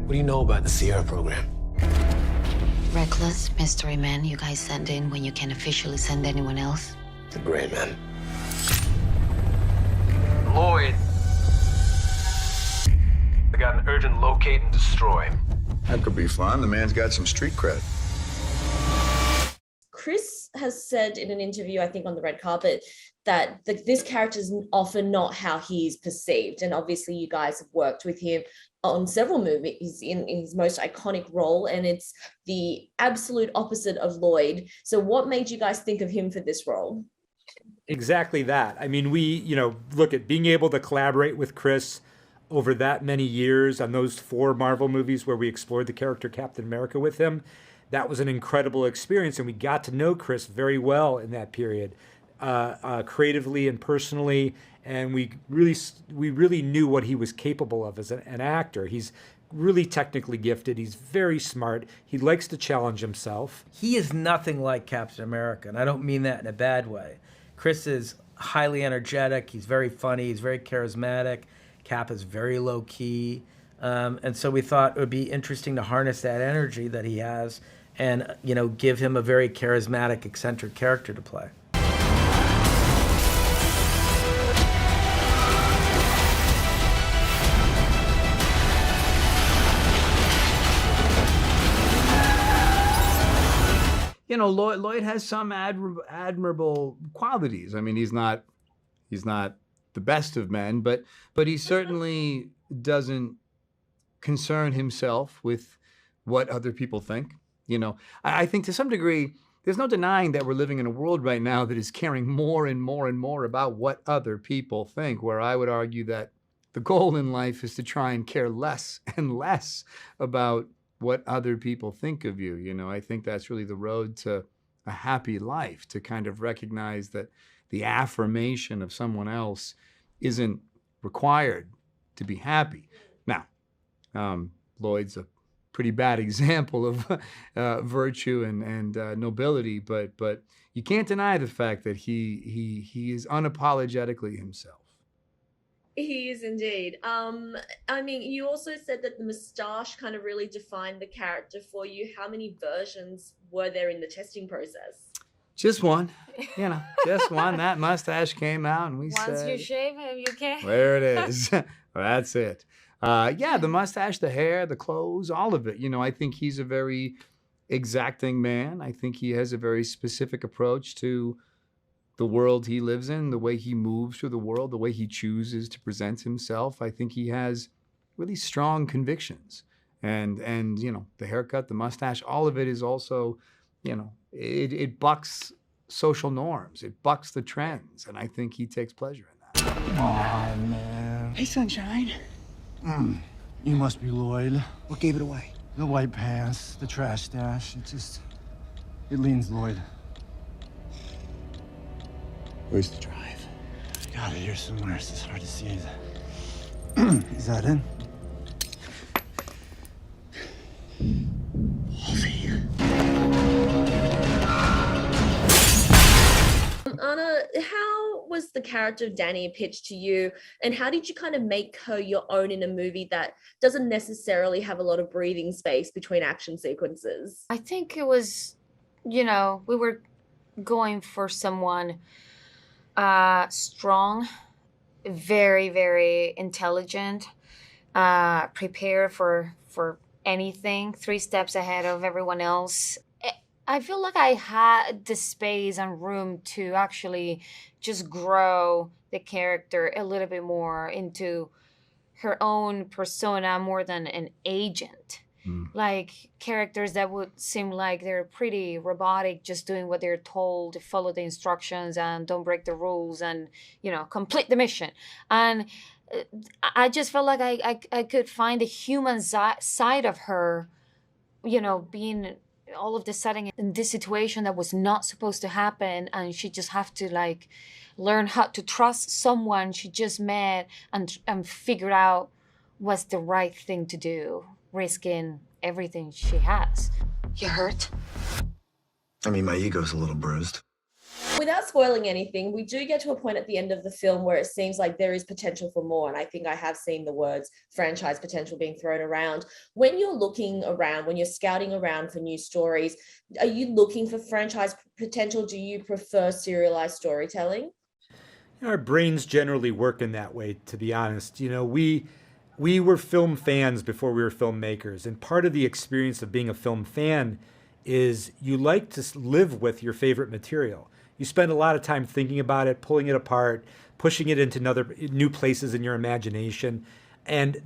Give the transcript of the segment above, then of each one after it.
What do you know about the Sierra program? Reckless mystery man you guys send in when you can't officially send anyone else. It's a great man. Lloyd. I got an urgent locate and destroy. That could be fun. The man's got some street cred. Chris has said in an interview, I think on the red carpet, that this character is often not how he's perceived. And obviously you guys have worked with him on several movies in his most iconic role, and it's the absolute opposite of Lloyd. So what made you guys think of him for this role? Exactly that. I mean, we, look at being able to collaborate with Chris over that many years on those 4 Marvel movies where we explored the character Captain America with him. That was an incredible experience, and we got to know Chris very well in that period, creatively and personally, and we really knew what he was capable of as an actor. He's really technically gifted. He's very smart. He likes to challenge himself. He is nothing like Captain America, and I don't mean that in a bad way. Chris is highly energetic. He's very funny. He's very charismatic. Cap is very low key. And so we thought it would be interesting to harness that energy that he has and, give him a very charismatic, eccentric character to play. Lloyd has some admirable qualities. I mean, he's not the best of men, but he certainly doesn't concern himself with what other people think. I think to some degree, there's no denying that we're living in a world right now that is caring more and more and more about what other people think, where I would argue that the goal in life is to try and care less and less about what other people think of you. I think that's really the road to a happy life, to kind of recognize that the affirmation of someone else isn't required to be happy. Now, Lloyd's a pretty bad example of virtue and nobility, but you can't deny the fact that he is unapologetically himself. He is indeed. I mean, you also said that the moustache kind of really defined the character for you. How many versions were there in the testing process? Just one, just one. That mustache came out and we said... Once you shave him, you can't... There it is. That's it. The mustache, the hair, the clothes, all of it. I think he's a very exacting man. I think he has a very specific approach to the world he lives in, the way he moves through the world, the way he chooses to present himself. I think he has really strong convictions. And the haircut, the mustache, all of it is also, it bucks social norms. It bucks the trends. And I think he takes pleasure in that. Aw, man. Hey, Sunshine. You must be Lloyd. What gave it away? The white pants, the trash stash. It leans Lloyd. Where's the drive? Got it here somewhere. It's hard to see. Is that it? Anna, how was the character of Danny pitched to you, and how did you kind of make her your own in a movie that doesn't necessarily have a lot of breathing space between action sequences? I think it was, we were going for someone strong, very, very intelligent, prepared for anything, 3 steps ahead of everyone else. I feel like I had the space and room to actually just grow the character a little bit more into her own persona more than an agent. Like characters that would seem like they're pretty robotic, just doing what they're told, to follow the instructions and don't break the rules and, complete the mission. And I just felt like I could find the human side of her, being all of the sudden in this situation that was not supposed to happen, and she just have to learn how to trust someone she just met and figure out what's the right thing to do, risking everything she has. You hurt? I mean, my ego's a little bruised. Without spoiling anything, we do get to a point at the end of the film where it seems like there is potential for more. And I think I have seen the words franchise potential being thrown around. When you're looking around, when you're scouting around for new stories, are you looking for franchise potential? Do you prefer serialized storytelling? Our brains generally work in that way, to be honest. We were film fans before we were filmmakers. And part of the experience of being a film fan is you like to live with your favorite material. You spend a lot of time thinking about it, pulling it apart, pushing it into new places in your imagination. And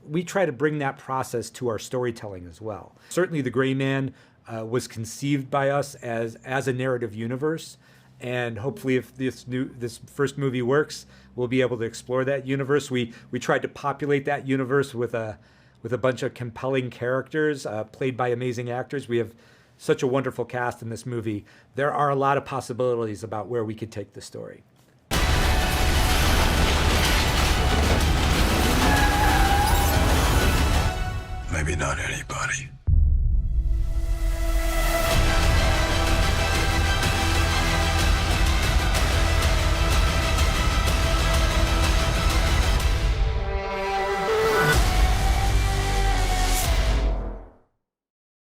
we try to bring that process to our storytelling as well. Certainly The Gray Man was conceived by us as a narrative universe. And hopefully if this first movie works, we'll be able to explore that universe. We tried to populate that universe with a bunch of compelling characters played by amazing actors. We have such a wonderful cast in this movie. There are a lot of possibilities about where we could take the story. Maybe not anybody.